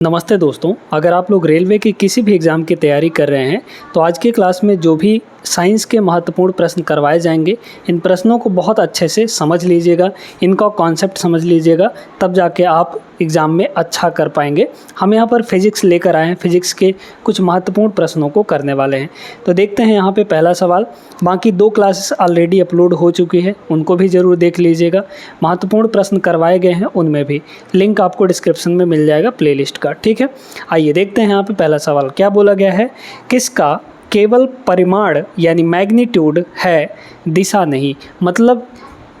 नमस्ते दोस्तों, अगर आप लोग रेलवे की किसी भी एग्ज़ाम की तैयारी कर रहे हैं तो आज की क्लास में जो भी साइंस के महत्वपूर्ण प्रश्न करवाए जाएंगे, इन प्रश्नों को बहुत अच्छे से समझ लीजिएगा, इनका कॉन्सेप्ट समझ लीजिएगा, तब जाके आप एग्ज़ाम में अच्छा कर पाएंगे। हम यहाँ पर फिज़िक्स लेकर आए हैं, फिज़िक्स के कुछ महत्वपूर्ण प्रश्नों को करने वाले हैं। तो देखते हैं यहाँ पे पहला सवाल। बाकी 2 क्लासेस ऑलरेडी अपलोड हो चुकी है, उनको भी ज़रूर देख लीजिएगा। महत्वपूर्ण प्रश्न करवाए गए हैं उनमें भी, लिंक आपको डिस्क्रिप्शन में मिल जाएगा प्लेलिस्ट का, ठीक है। आइए देखते हैं यहाँ पे पहला सवाल क्या बोला गया है। किसका केवल परिमाण यानी मैग्नीट्यूड है, दिशा नहीं। मतलब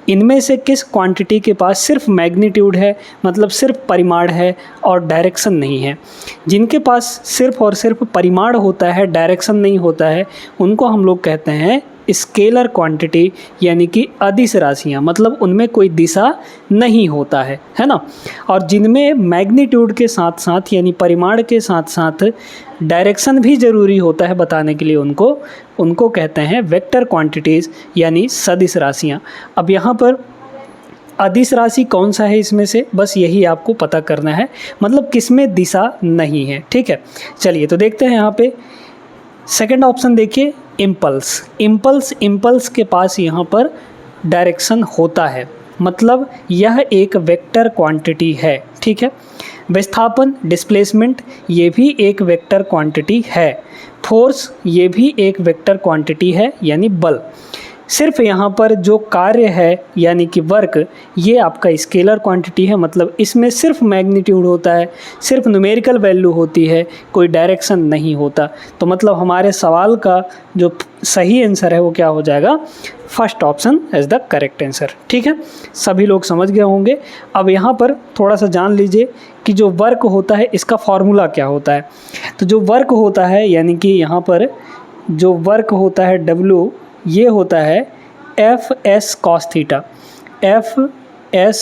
इनमें से किस क्वांटिटी के पास सिर्फ मैग्नीट्यूड है, मतलब सिर्फ परिमाण है और डायरेक्शन नहीं है। जिनके पास सिर्फ और सिर्फ परिमाण होता है, डायरेक्शन नहीं होता है, उनको हम लोग कहते हैं स्केलर क्वांटिटी यानी कि अदिश राशियाँ, मतलब उनमें कोई दिशा नहीं होता है ना। और जिनमें मैग्नीट्यूड के साथ साथ यानी परिमाण के साथ साथ डायरेक्शन भी ज़रूरी होता है बताने के लिए, उनको कहते हैं वेक्टर क्वांटिटीज़ यानी सदिश राशियाँ। अब यहाँ पर अदिश राशि कौन सा है इसमें से, बस यही आपको पता करना है, मतलब किसमें दिशा नहीं है, ठीक है। चलिए तो देखते हैं यहाँ पे सेकंड ऑप्शन देखिए, इम्पल्स के पास यहाँ पर डायरेक्शन होता है, मतलब यह एक वेक्टर क्वांटिटी है, ठीक है। विस्थापन डिस्प्लेसमेंट ये भी एक वेक्टर क्वांटिटी है। फोर्स ये भी एक वेक्टर क्वांटिटी है यानी बल। सिर्फ यहाँ पर जो कार्य है यानी कि वर्क, ये आपका स्केलर क्वांटिटी है, मतलब इसमें सिर्फ मैग्नीट्यूड होता है, सिर्फ न्यूमेरिकल वैल्यू होती है, कोई डायरेक्शन नहीं होता। तो मतलब हमारे सवाल का जो सही आंसर है वो क्या हो जाएगा, first option is the correct answer, ठीक है। सभी लोग समझ गए होंगे। अब यहाँ पर थोड़ा सा जान लीजिए कि जो वर्क होता है इसका फॉर्मूला क्या होता है। तो जो वर्क होता है यानी कि यहाँ पर जो वर्क होता है W, ये होता है F(s cos theta), F(s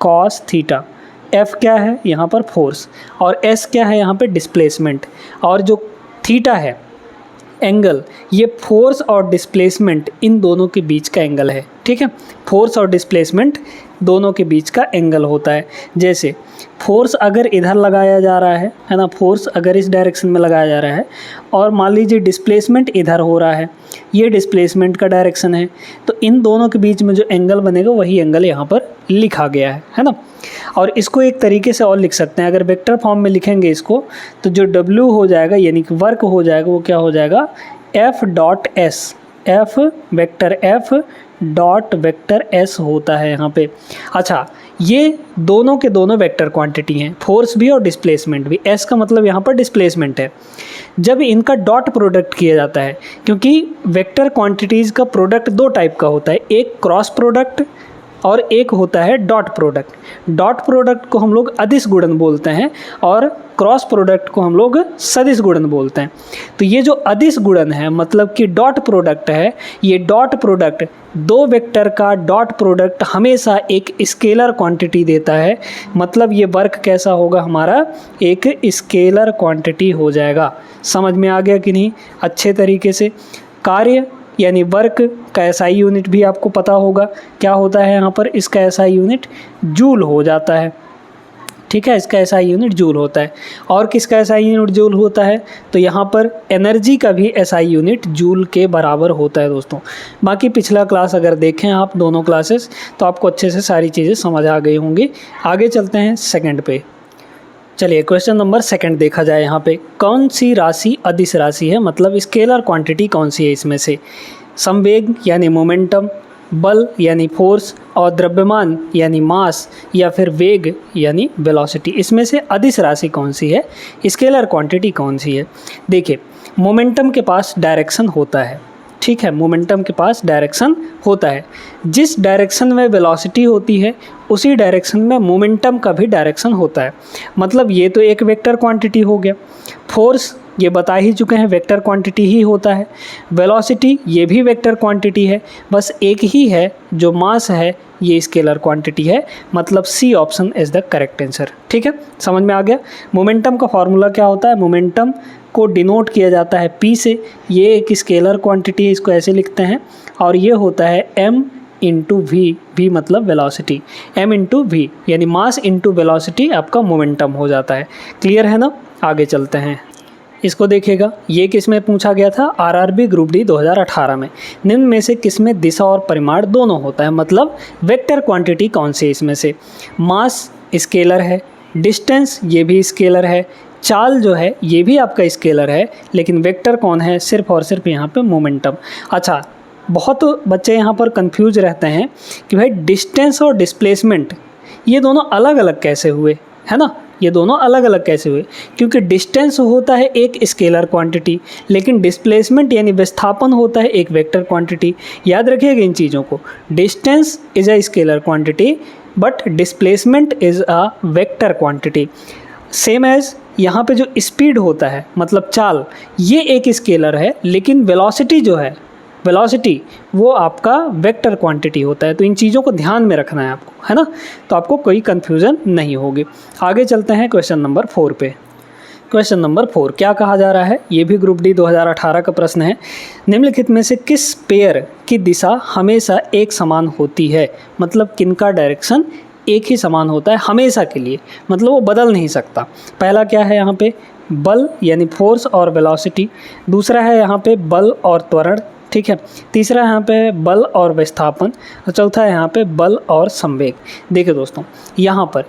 cos theta). F क्या है यहाँ पर फोर्स, और S क्या है यहाँ पे डिस्प्लेसमेंट, और जो थीटा है एंगल, ये फोर्स और डिस्प्लेसमेंट इन दोनों के बीच का एंगल है, ठीक है। फोर्स और डिस्प्लेसमेंट दोनों के बीच का एंगल होता है। जैसे फोर्स अगर इधर लगाया जा रहा है ना, फोर्स अगर इस डायरेक्शन में लगाया जा रहा है और मान लीजिए डिस्प्लेसमेंट इधर हो रहा है, ये डिस्प्लेसमेंट का डायरेक्शन है, तो इन दोनों के बीच में जो एंगल बनेगा वही एंगल यहाँ पर लिखा गया है ना। और इसको एक तरीके से और लिख सकते हैं, अगर वेक्टर फॉर्म में लिखेंगे इसको, तो जो W हो जाएगा यानी कि वर्क हो जाएगा, वो क्या हो जाएगा, F.s, F वेक्टर S होता है यहाँ पे। अच्छा, ये दोनों के दोनों वेक्टर क्वांटिटी हैं, फोर्स भी और डिस्प्लेसमेंट भी। S का मतलब यहाँ पर डिस्प्लेसमेंट है। जब इनका डॉट प्रोडक्ट किया जाता है, क्योंकि वेक्टर क्वांटिटीज़ का प्रोडक्ट 2 टाइप का होता है, एक क्रॉस प्रोडक्ट और एक होता है डॉट प्रोडक्ट। डॉट प्रोडक्ट को हम लोग अदिश गुणन बोलते हैं और क्रॉस प्रोडक्ट को हम लोग सदिश गुणन बोलते हैं। तो ये जो अदिश गुणन है, मतलब कि डॉट प्रोडक्ट है, ये डॉट प्रोडक्ट 2 वेक्टर का डॉट प्रोडक्ट हमेशा एक स्केलर क्वांटिटी देता है। मतलब ये वर्क कैसा होगा हमारा, एक स्केलर क्वांटिटी हो जाएगा। समझ में आ गया कि नहीं अच्छे तरीके से। कार्य यानी वर्क का SI यूनिट भी आपको पता होगा क्या होता है यहाँ पर, इसका SI यूनिट जूल हो जाता है, ठीक है। इसका SI यूनिट जूल होता है। और किसका SI यूनिट जूल होता है, तो यहाँ पर एनर्जी का भी SI यूनिट जूल के बराबर होता है दोस्तों। बाकी पिछला क्लास अगर देखें आप दोनों क्लासेस, तो आपको अच्छे से सारी चीज़ें समझ आ गई होंगी। आगे चलते हैं सेकंड पे। चलिए क्वेश्चन नंबर 2 देखा जाए। यहाँ पे कौन सी राशि अदिश राशि है, मतलब स्केलर क्वांटिटी कौन सी है इसमें से। संवेग यानी मोमेंटम, बल यानी फोर्स, और द्रव्यमान यानी मास, या फिर वेग यानी वेलोसिटी। इसमें से अदिश राशि कौन सी है, स्केलर क्वांटिटी कौन सी है। देखिए, मोमेंटम के पास डायरेक्शन होता है, ठीक है। मोमेंटम के पास डायरेक्शन होता है। जिस डायरेक्शन में वेलोसिटी होती है उसी डायरेक्शन में मोमेंटम का भी डायरेक्शन होता है। मतलब ये तो एक वेक्टर क्वांटिटी हो गया। फोर्स ये बता ही चुके हैं, वेक्टर क्वांटिटी ही होता है। वेलोसिटी ये भी वेक्टर क्वांटिटी है, बस एक ही है जो मास है, ये स्केलर क्वांटिटी है। मतलब C option is the correct answer, ठीक है। समझ में आ गया। मोमेंटम का फॉर्मूला क्या होता है, मोमेंटम को डिनोट किया जाता है P से। ये एक स्केलर क्वांटिटी है, इसको ऐसे लिखते हैं, और ये होता है M इंटू वी, वी मतलब वेलोसिटी, m इंटू वी यानी मास इंटू वेलोसिटी आपका मोमेंटम हो जाता है। क्लियर है ना? आगे चलते हैं। इसको देखिएगा, ये किस में पूछा गया था? आरआरबी ग्रुप डी 2018 में। निम्न में से किस में दिशा और परिमाण दोनों होता है? मतलब वेक्टर क्वांटिटी कौन सी इसमें से? मास स्केलर है, डिस्टेंस ये भी स्केलर है, चाल जो है ये भी आपका स्केलर है, लेकिन वेक्टर कौन है? सिर्फ और सिर्फ यहाँ पे मोमेंटम। अच्छा, बहुत बच्चे यहाँ पर कंफ्यूज रहते हैं कि भाई डिस्टेंस और डिस्प्लेसमेंट ये दोनों अलग अलग कैसे हुए, है ना? ये दोनों अलग अलग कैसे हुए? क्योंकि डिस्टेंस होता है एक स्केलर क्वांटिटी, लेकिन डिस्प्लेसमेंट यानी विस्थापन होता है एक वेक्टर क्वांटिटी। याद रखिएगा इन चीज़ों को। Distance is a scalar quantity but displacement is a vector quantity. Same as यहाँ पे जो स्पीड होता है मतलब चाल, ये एक स्केलर है, लेकिन वेलोसिटी जो है, वेलोसिटी वो आपका वेक्टर क्वांटिटी होता है। तो इन चीज़ों को ध्यान में रखना है आपको, है ना? तो आपको कोई कन्फ्यूज़न नहीं होगी। आगे चलते हैं क्वेश्चन नंबर 4 पे। क्वेश्चन नंबर 4 क्या कहा जा रहा है? ये भी ग्रुप डी 2018 का प्रश्न है। निम्नलिखित में से किस पेयर की दिशा हमेशा एक समान होती है? मतलब किनका डायरेक्शन एक ही समान होता है हमेशा के लिए, मतलब वो बदल नहीं सकता। पहला क्या है यहाँ पे? बल यानी फोर्स और वेलोसिटी। दूसरा है यहाँ पे बल और त्वरण, ठीक है। तीसरा यहाँ पे बल और विस्थापन, और चौथा है यहाँ पे बल और संवेग। देखिए दोस्तों, यहाँ पर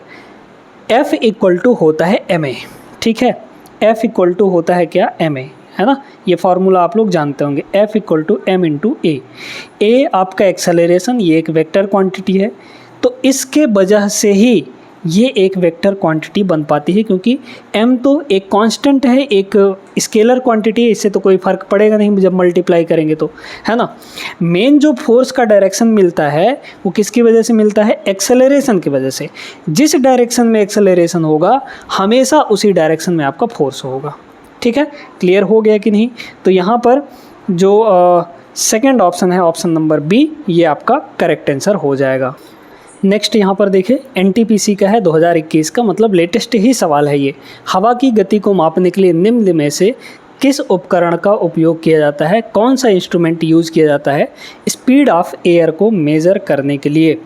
F इक्वल टू होता है ma, ठीक है। F इक्वल टू होता है क्या? ma, है ना? ये फार्मूला आप लोग जानते होंगे, F equal to m into a. A आपका एक्सेलरेशन, ये एक वेक्टर क्वांटिटी है, तो इसके वजह से ही ये एक वेक्टर क्वांटिटी बन पाती है, क्योंकि m तो एक कांस्टेंट है, एक स्केलर क्वांटिटी है, इससे तो कोई फ़र्क पड़ेगा नहीं जब मल्टीप्लाई करेंगे तो, है ना। मेन जो फोर्स का डायरेक्शन मिलता है वो किसकी वजह से मिलता है? एक्सेलरेशन की वजह से। जिस डायरेक्शन में एक्सेलरेशन होगा हमेशा उसी डायरेक्शन में आपका फोर्स होगा, ठीक है। क्लियर हो गया कि नहीं? तो यहाँ पर जो सेकेंड ऑप्शन है, ऑप्शन नंबर बी, ये आपका करेक्ट आंसर हो जाएगा। नेक्स्ट यहाँ पर देखिए, एनटीपीसी का है 2021 का, मतलब लेटेस्ट ही सवाल है ये। हवा की गति को मापने के लिए निम्न में से किस उपकरण का उपयोग किया जाता है? कौन सा इंस्ट्रूमेंट यूज़ किया जाता है स्पीड ऑफ एयर को मेज़र करने के लिए?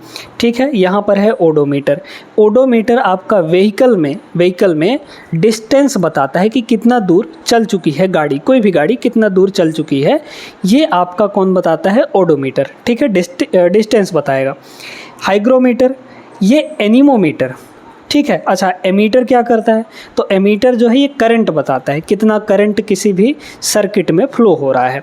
ठीक है, यहाँ पर है ओडोमीटर। ओडोमीटर आपका व्हीकल में डिस्टेंस बताता है कि कितना दूर चल चुकी है गाड़ी, कोई भी गाड़ी कितना दूर चल चुकी है, ये आपका कौन बताता है? ओडोमीटर, ठीक है, डिस्टेंस बताएगा। हाइग्रोमीटर, ये एनीमोमीटर, ठीक है। अच्छा, एमीटर क्या करता है? तो एमीटर जो है ये करंट बताता है, कितना करंट किसी भी सर्किट में फ्लो हो रहा है।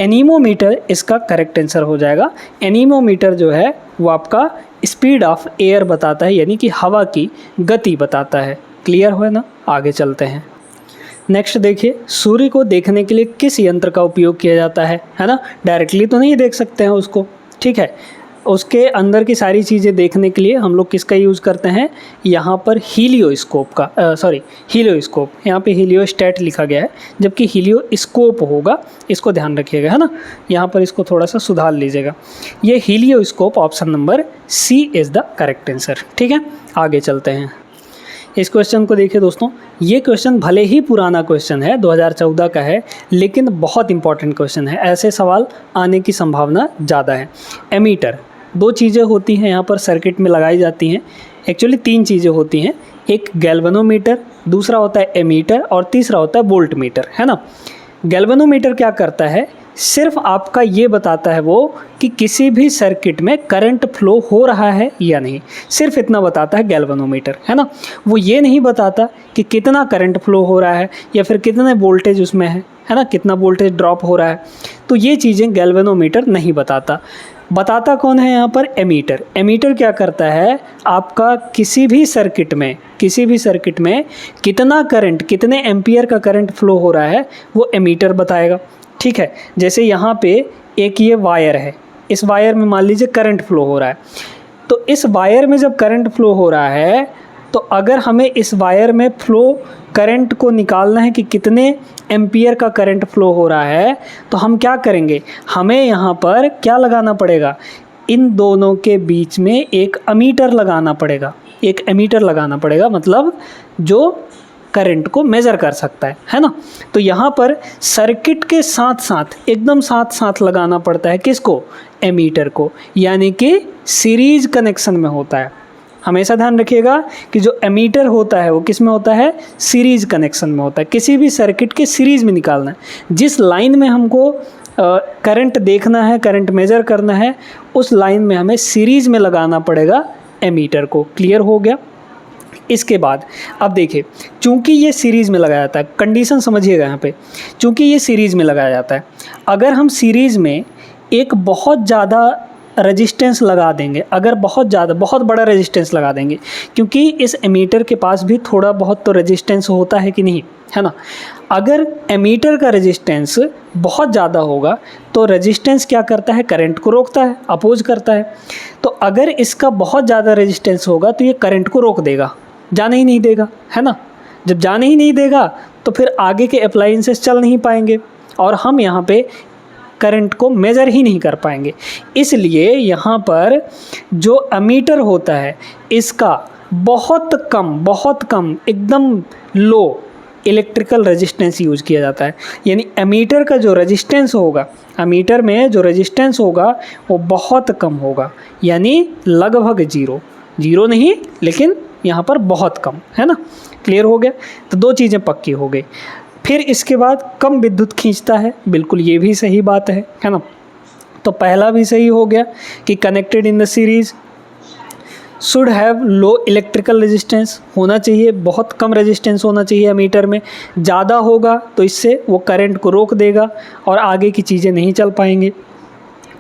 एनीमोमीटर इसका करेक्ट आंसर हो जाएगा। एनीमोमीटर जो है वो आपका स्पीड ऑफ एयर बताता है, यानी कि हवा की गति बताता है। क्लियर हो ना? आगे चलते हैं। नेक्स्ट देखिए, सूर्य को देखने के लिए किस यंत्र का उपयोग किया जाता है ना? डायरेक्टली तो नहीं देख सकते हैं उसको, ठीक है। उसके अंदर की सारी चीज़ें देखने के लिए हम लोग किसका यूज़ करते हैं? यहाँ पर हीलियोस्कोप का, हीलियोस्कोप, यहाँ पे हीलियोस्टैट लिखा गया है, जबकि हीलियोस्कोप होगा, इसको ध्यान रखिएगा, है ना। यहाँ पर इसको थोड़ा सा सुधार लीजिएगा। ये helioscope, option number C is the correct answer, ठीक है। आगे चलते हैं। इस क्वेश्चन को देखिए दोस्तों, ये क्वेश्चन भले ही पुराना क्वेश्चन है, 2014 का है, लेकिन बहुत इंपॉर्टेंट क्वेश्चन है। ऐसे सवाल आने की संभावना ज़्यादा है। एमीटर, दो चीज़ें होती हैं यहाँ पर सर्किट में लगाई जाती हैं। एक्चुअली तीन चीज़ें होती हैं, एक गैल्वेनोमीटर, दूसरा होता है एमीटर और तीसरा होता है वोल्टमीटर, है ना। गैल्वेनोमीटर क्या करता है? सिर्फ आपका ये बताता है वो कि किसी भी सर्किट में करंट फ्लो हो रहा है या नहीं, सिर्फ इतना बताता है गैल्वेनोमीटर, है ना। वो ये नहीं बताता कि कितना करंट फ्लो हो रहा है या फिर कितने वोल्टेज उसमें है ना, कितना वोल्टेज ड्रॉप हो रहा है। तो ये चीज़ें गैल्वेनोमीटर नहीं बताता। बताता कौन है यहाँ पर? एमीटर। एमीटर क्या करता है? आपका किसी भी सर्किट में कितना करंट, कितने एम्पियर का करंट फ्लो हो रहा है वो एमीटर बताएगा, ठीक है। जैसे यहाँ पे एक ये वायर है, इस वायर में मान लीजिए करंट फ्लो हो रहा है, तो इस वायर में जब करंट फ्लो हो रहा है तो अगर हमें इस वायर में फ्लो करंट को निकालना है कि कितने एम्पियर का करंट फ्लो हो रहा है, तो हम क्या करेंगे? हमें यहाँ पर क्या लगाना पड़ेगा? इन दोनों के बीच में एक एमीटर लगाना पड़ेगा, मतलब जो करंट को मेज़र कर सकता है ना। तो यहाँ पर सर्किट के साथ साथ एकदम साथ साथ लगाना पड़ता है किसको, एमीटर को, यानी कि सीरीज़ कनेक्शन में होता है। हमेशा ध्यान रखिएगा कि जो एमीटर होता है वो किस में होता है, सीरीज़ कनेक्शन में होता है। किसी भी सर्किट के सीरीज़ में निकालना है, जिस लाइन में हमको करंट देखना है, करंट मेज़र करना है, उस लाइन में हमें सीरीज़ में लगाना पड़ेगा एमीटर को। क्लियर हो गया। इसके बाद अब देखिए, चूंकि ये सीरीज़ में लगाया जाता है, कंडीशन समझिएगा यहाँ पे, चूंकि ये सीरीज़ में लगाया जाता है, अगर हम सीरीज़ में एक बहुत ज़्यादा रेजिस्टेंस लगा देंगे, अगर बहुत बड़ा रेजिस्टेंस लगा देंगे, क्योंकि इस एमीटर के पास भी थोड़ा बहुत तो रेजिस्टेंस होता है कि नहीं, है ना। अगर एमीटर का रेजिस्टेंस बहुत ज़्यादा होगा तो रेजिस्टेंस क्या करता है, करंट को रोकता है, अपोज करता है। तो अगर इसका बहुत ज़्यादा रेजिस्टेंस होगा तो ये करंट को रोक देगा, जाने ही नहीं देगा, है ना। जब जाने ही नहीं देगा तो फिर आगे के अप्लायंसेस चल नहीं पाएंगे और हम यहाँ पे करंट को मेज़र ही नहीं कर पाएंगे। इसलिए यहाँ पर जो एमीटर होता है इसका बहुत कम एकदम लो इलेक्ट्रिकल रेजिस्टेंस यूज़ किया जाता है। यानी एमीटर का जो रेजिस्टेंस होगा, एमीटर में जो रेजिस्टेंस होगा वो बहुत कम होगा, यानी लगभग जीरो नहीं, लेकिन यहाँ पर बहुत कम, है ना। क्लियर हो गया। तो दो चीज़ें पक्की हो गई। फिर इसके बाद कम विद्युत खींचता है, बिल्कुल ये भी सही बात है ना। तो पहला भी सही हो गया कि connected in the series should have low electrical resistance, होना चाहिए बहुत कम रेजिस्टेंस होना चाहिए एमीटर में। ज़्यादा होगा तो इससे वो करंट को रोक देगा और आगे की चीज़ें नहीं चल पाएंगे।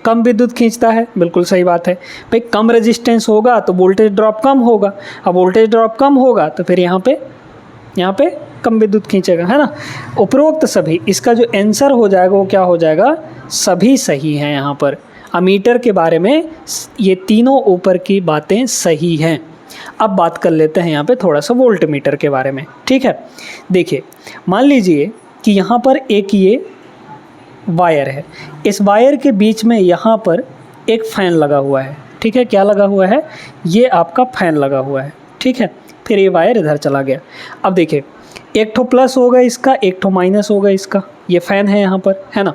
कम विद्युत खींचता है, बिल्कुल सही बात है भाई। कम रेजिस्टेंस होगा तो वोल्टेज ड्रॉप कम होगा, अब वोल्टेज ड्रॉप कम होगा तो फिर यहाँ पे कम विद्युत खींचेगा, है ना। उपरोक्त सभी, इसका जो आंसर हो जाएगा वो क्या हो जाएगा, सभी सही हैं। यहाँ पर एमीटर के बारे में ये तीनों ऊपर की बातें सही हैं। अब बात कर लेते हैं यहाँ पे थोड़ा सा वोल्ट मीटर के बारे में, ठीक है। देखिए, मान लीजिए कि यहाँ पर एक ये वायर है, इस वायर के बीच में यहाँ पर एक फ़ैन लगा हुआ है, ठीक है। क्या लगा हुआ है, ये आपका फ़ैन लगा हुआ है, ठीक है। फिर ये वायर इधर चला गया। अब देखिए, एक ठो प्लस होगा इसका, एक ठो माइनस होगा इसका, ये फ़ैन है यहाँ पर, है ना।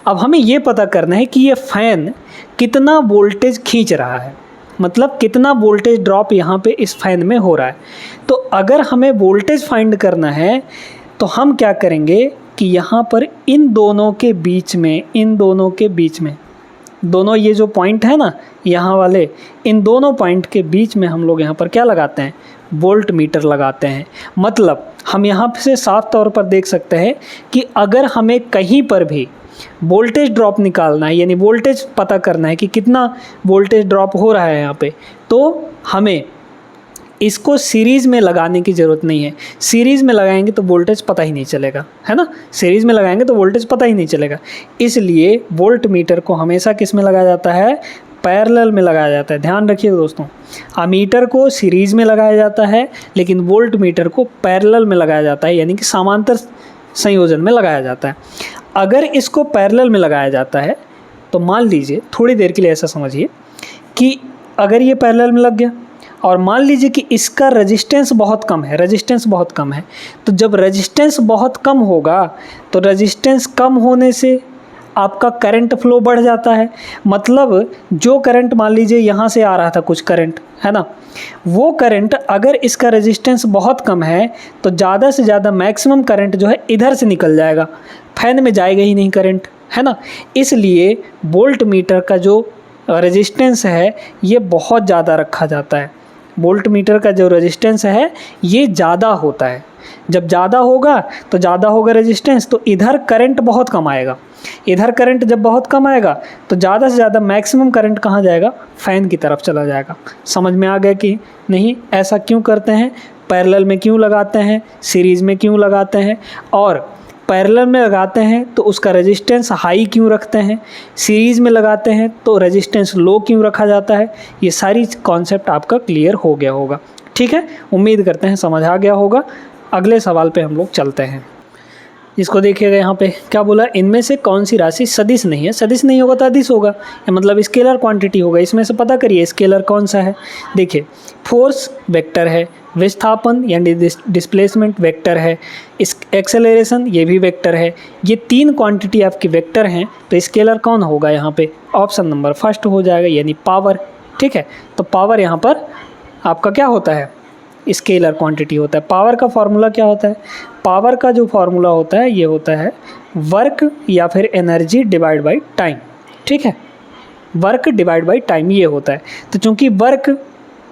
अब हमें ये पता करना है कि ये फ़ैन कितना वोल्टेज खींच रहा है, मतलब कितना वोल्टेज ड्रॉप यहाँ पे इस फ़ैन में हो रहा है। तो अगर हमें वोल्टेज फाइंड करना है तो हम क्या करेंगे कि यहाँ पर इन दोनों के बीच में दोनों ये जो पॉइंट है ना यहाँ वाले, इन दोनों पॉइंट के बीच में हम लोग यहाँ पर क्या लगाते हैं, वोल्ट मीटर लगाते हैं। मतलब हम यहाँ से साफ तौर पर देख सकते हैं कि अगर हमें कहीं पर भी वोल्टेज ड्रॉप निकालना है, यानी वोल्टेज पता करना है कि कितना वोल्टेज ड्रॉप हो रहा है यहाँ पे, तो हमें इसको सीरीज़ में लगाने की ज़रूरत नहीं है। सीरीज़ में लगाएंगे तो वोल्टेज पता ही नहीं चलेगा, है ना। सीरीज़ में लगाएंगे तो वोल्टेज पता ही नहीं चलेगा। इसलिए वोल्ट मीटर को हमेशा किस में लगाया जाता है, पैरेलल में लगाया जाता है। ध्यान रखिए दोस्तों, एमीटर को सीरीज़ में लगाया जाता है, लेकिन वोल्ट मीटर को पैरेलल में लगाया जाता है, यानी कि समांतर संयोजन में लगाया जाता है। अगर इसको पैरेलल में लगाया जाता है तो मान लीजिए, थोड़ी देर के लिए ऐसा समझिए कि अगर ये पैरेलल में लग गया और मान लीजिए कि इसका रेजिस्टेंस बहुत कम है, तो जब रेजिस्टेंस बहुत कम होगा तो रेजिस्टेंस कम होने से आपका करंट फ्लो बढ़ जाता है। मतलब जो करंट मान लीजिए यहाँ से आ रहा था कुछ करंट, है ना, वो करंट अगर इसका रेजिस्टेंस बहुत कम है तो ज़्यादा से ज़्यादा मैक्सिमम करंट जो है इधर से निकल जाएगा, फैन में जाएगा ही नहीं करंट, है ना। इसलिए वोल्ट मीटर का जो रेजिस्टेंस है ये बहुत ज़्यादा रखा जाता है। वोल्ट मीटर का जो रेजिस्टेंस है ये ज़्यादा होता है। जब ज़्यादा होगा तो ज़्यादा होगा रेजिस्टेंस, तो इधर करंट बहुत कम आएगा। इधर करंट जब बहुत कम आएगा तो ज़्यादा से ज़्यादा मैक्सिमम करंट कहाँ जाएगा, फ़ैन की तरफ चला जाएगा। समझ में आ गया कि नहीं, ऐसा क्यों करते हैं, पैरेलल में क्यों लगाते हैं, सीरीज़ में क्यों लगाते हैं, और पैरेलल में लगाते हैं तो उसका रेजिस्टेंस हाई क्यों रखते हैं, सीरीज़ में लगाते हैं तो रेजिस्टेंस लो क्यों रखा जाता है। ये सारी कॉन्सेप्ट आपका क्लियर हो गया होगा, ठीक है। उम्मीद करते हैं समझ आ गया होगा। अगले सवाल पे हम लोग चलते हैं। इसको देखिएगा यहाँ पे क्या बोला, इनमें से कौन सी राशि सदिश नहीं है। सदिश नहीं होगा तो अदिश होगा, या मतलब स्केलर क्वांटिटी होगा। इसमें से पता करिए स्केलर कौन सा है। देखिए फोर्स वेक्टर है, विस्थापन यानी डिस्प्लेसमेंट वेक्टर है, इस एक्सेलरेशन ये भी वेक्टर है। ये 3 क्वांटिटी आपकी वेक्टर हैं, तो स्केलर कौन होगा यहाँ पे, ऑप्शन नंबर फर्स्ट हो जाएगा यानी पावर। ठीक है, तो पावर यहाँ पर आपका क्या होता है, स्केलर क्वांटिटी होता है। पावर का फॉर्मूला क्या होता है, पावर का जो फॉर्मूला होता है ये होता है वर्क या फिर एनर्जी डिवाइड बाई टाइम। ठीक है, वर्क डिवाइड बाई टाइम ये होता है। तो चूंकि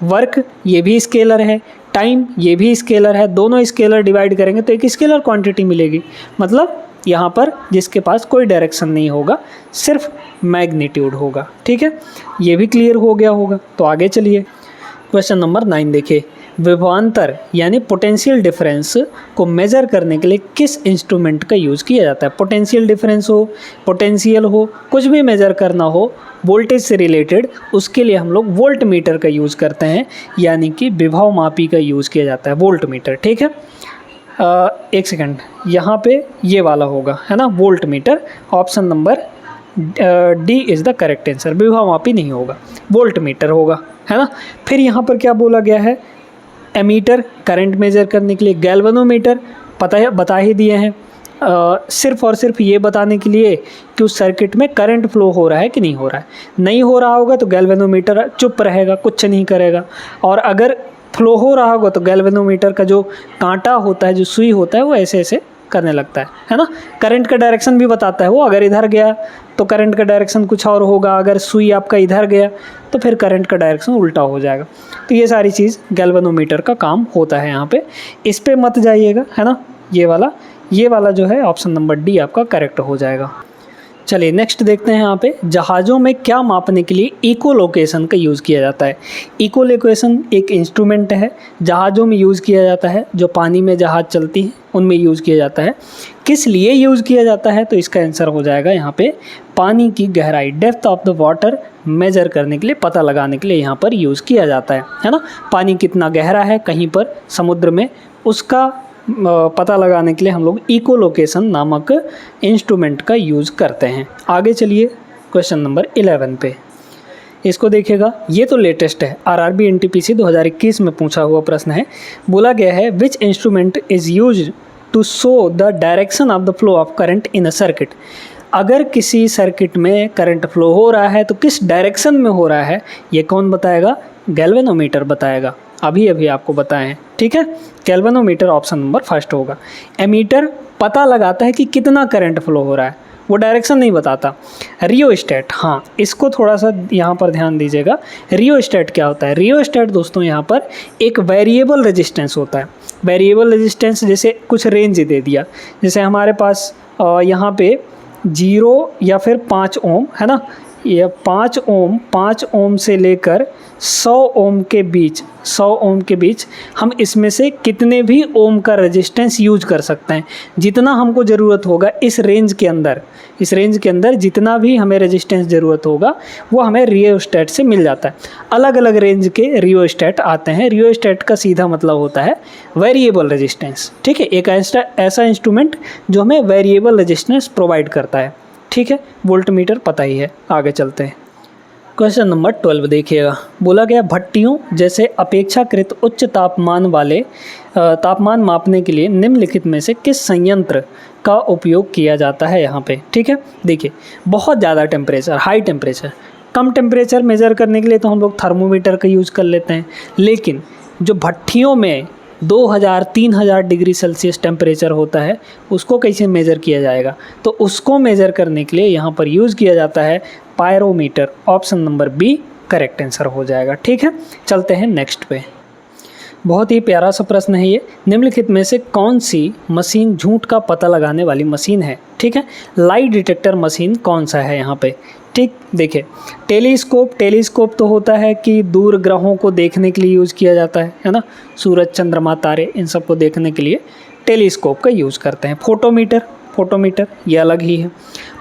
वर्क ये भी स्केलर है, टाइम ये भी स्केलर है, दोनों स्केलर डिवाइड करेंगे तो एक स्केलर क्वांटिटी मिलेगी। मतलब यहाँ पर जिसके पास कोई डायरेक्शन नहीं होगा, सिर्फ मैग्नीट्यूड होगा। ठीक है, ये भी क्लियर हो गया होगा। तो आगे चलिए क्वेश्चन नंबर 9 देखिए, विभवांतर यानी पोटेंशियल डिफरेंस को मेज़र करने के लिए किस इंस्ट्रूमेंट का यूज़ किया जाता है। पोटेंशियल डिफरेंस हो, पोटेंशियल हो, कुछ भी मेज़र करना हो वोल्टेज से रिलेटेड, उसके लिए हम लोग वोल्ट मीटर का यूज़ करते हैं, यानी कि विभव मापी का यूज़ किया जाता है वोल्ट मीटर। ठीक है, एक सेकंड, यहाँ पे ये वाला होगा है ना, volt meter. Option number D is the correct answer. विभव मापी नहीं होगा, वोल्ट मीटर होगा, है ना। फिर यहाँ पर क्या बोला गया है, एमीटर करंट मेज़र करने के लिए, गैल्वेनोमीटर बता ही दिए हैं, सिर्फ और सिर्फ ये बताने के लिए कि उस सर्किट में करंट फ्लो हो रहा है कि नहीं हो रहा है। नहीं हो रहा होगा तो गैल्वेनोमीटर चुप रहेगा, कुछ नहीं करेगा, और अगर फ्लो हो रहा होगा तो गैल्वेनोमीटर का जो कांटा होता है, जो सुई होता है, वो ऐसे ऐसे करने लगता है ना। करंट का डायरेक्शन भी बताता है वो, अगर इधर गया तो करंट का डायरेक्शन कुछ और होगा, अगर सुई आपका इधर गया तो फिर करंट का डायरेक्शन उल्टा हो जाएगा। तो ये सारी चीज़ गैल्वेनोमीटर का काम होता है यहाँ पे। इस पे मत जाइएगा, है ना। ये वाला जो है ऑप्शन नंबर डी आपका करेक्ट हो जाएगा। चलिए नेक्स्ट देखते हैं यहाँ पे, जहाज़ों में क्या मापने के लिए इकोलोकेशन का यूज़ किया जाता है। इकोलोकेशन एक इंस्ट्रूमेंट है, जहाज़ों में यूज़ किया जाता है, जो पानी में जहाज़ चलती हैं उनमें यूज़ किया जाता है। किस लिए यूज़ किया जाता है, तो इसका आंसर हो जाएगा यहाँ पे पानी की गहराई, depth of the water measure करने के लिए, पता लगाने के लिए यहाँ पर यूज़ किया जाता है ना। पानी कितना गहरा है कहीं पर समुद्र में, उसका पता लगाने के लिए हम लोग इकोलोकेशन नामक इंस्ट्रूमेंट का यूज़ करते हैं। आगे चलिए क्वेश्चन नंबर 11 पे, इसको देखिएगा, ये तो लेटेस्ट है, आरआरबी एनटीपीसी 2021 में पूछा हुआ प्रश्न है। बोला गया है which instrument is used to show the direction of the flow of current in a circuit. अगर किसी सर्किट में करंट फ्लो हो रहा है तो किस डायरेक्शन में हो रहा है, ये कौन बताएगा, गैल्वेनोमीटर बताएगा। अभी आपको बताएं, ठीक है। गैल्वेनोमीटर ऑप्शन नंबर फर्स्ट होगा। एमीटर पता लगाता है कि कितना करंट फ्लो हो रहा है, वो डायरेक्शन नहीं बताता। रियोस्टेट, हाँ इसको थोड़ा सा यहाँ पर ध्यान दीजिएगा। रियोस्टेट क्या होता है, रियोस्टेट दोस्तों यहाँ पर एक वेरिएबल रेजिस्टेंस होता है। वेरिएबल रेजिस्टेंस जैसे कुछ रेंज दे दिया, जैसे हमारे पास यहाँ पे 0 या फिर 5 ओम है ना, ये 5 ओम से लेकर 100 ओम के बीच हम इसमें से कितने भी ओम का रेजिस्टेंस यूज कर सकते हैं। जितना हमको ज़रूरत होगा इस रेंज के अंदर जितना भी हमें रेजिस्टेंस ज़रूरत होगा वो हमें रियोस्टेट से मिल जाता है। अलग अलग रेंज के रियोस्टेट आते हैं। रियोस्टेट का सीधा मतलब होता है वेरिएबल रेजिस्टेंस, ठीक है। एक ऐसा इंस्ट्रूमेंट जो हमें वेरिएबल रेजिस्टेंस प्रोवाइड करता है, ठीक है। वोल्ट मीटर पता ही है। आगे चलते हैं, क्वेश्चन नंबर 12 देखिएगा। बोला गया भट्टियों जैसे अपेक्षाकृत उच्च तापमान मापने के लिए निम्नलिखित में से किस संयंत्र का उपयोग किया जाता है यहाँ पे, ठीक है। देखिए बहुत ज़्यादा टेम्परेचर, हाई टेम्परेचर, कम टेम्परेचर मेज़र करने के लिए तो हम लोग थर्मोमीटर का यूज़ कर लेते हैं, लेकिन जो भट्टियों में 2000-3000 डिग्री सेल्सियस टेम्परेचर होता है उसको कैसे मेज़र किया जाएगा, तो उसको मेज़र करने के लिए यहाँ पर यूज़ किया जाता है pyrometer. Option number B correct answer हो जाएगा, ठीक है। चलते हैं नेक्स्ट पे। बहुत ही प्यारा सा प्रश्न है ये, निम्नलिखित में से कौन सी मशीन झूठ का पता लगाने वाली मशीन है, ठीक है। लाई डिटेक्टर मशीन कौन सा है यहाँ पे, ठीक। देखिए टेलीस्कोप तो होता है कि दूर ग्रहों को देखने के लिए यूज़ किया जाता है ना, सूरज चंद्रमा तारे इन सब को देखने के लिए टेलीस्कोप का यूज़ करते हैं। फोटोमीटर ये अलग ही है।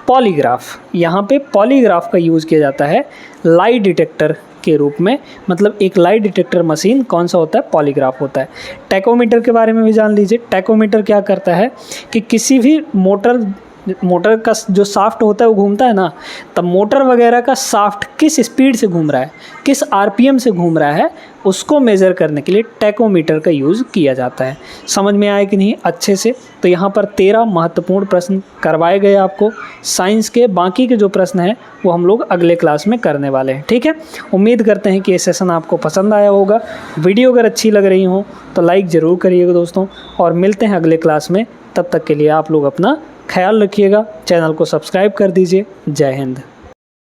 पॉलीग्राफ, यहाँ पे पॉलीग्राफ का यूज़ किया जाता है लाई डिटेक्टर के रूप में, मतलब एक लाई डिटेक्टर मशीन कौन सा होता है, पॉलीग्राफ होता है। टैकोमीटर के बारे में भी जान लीजिए। टैकोमीटर क्या करता है कि किसी भी मोटर का जो शाफ्ट होता है वो घूमता है ना, तब मोटर वगैरह का शाफ्ट किस स्पीड से घूम रहा है, किस आरपीएम से घूम रहा है, उसको मेज़र करने के लिए टैकोमीटर का यूज़ किया जाता है। समझ में आए कि नहीं अच्छे से? तो यहाँ पर 13 महत्वपूर्ण प्रश्न करवाए गए आपको साइंस के। बाकी के जो प्रश्न हैं वो हम लोग अगले क्लास में करने वाले हैं, ठीक है। उम्मीद करते हैं कि ये सेशन आपको पसंद आया होगा। वीडियो अगर अच्छी लग रही हो तो लाइक ज़रूर करिएगा दोस्तों, और मिलते हैं अगले क्लास में। तब तक के लिए आप लोग अपना ख्याल रखिएगा, चैनल को सब्सक्राइब कर दीजिए। जय हिंद।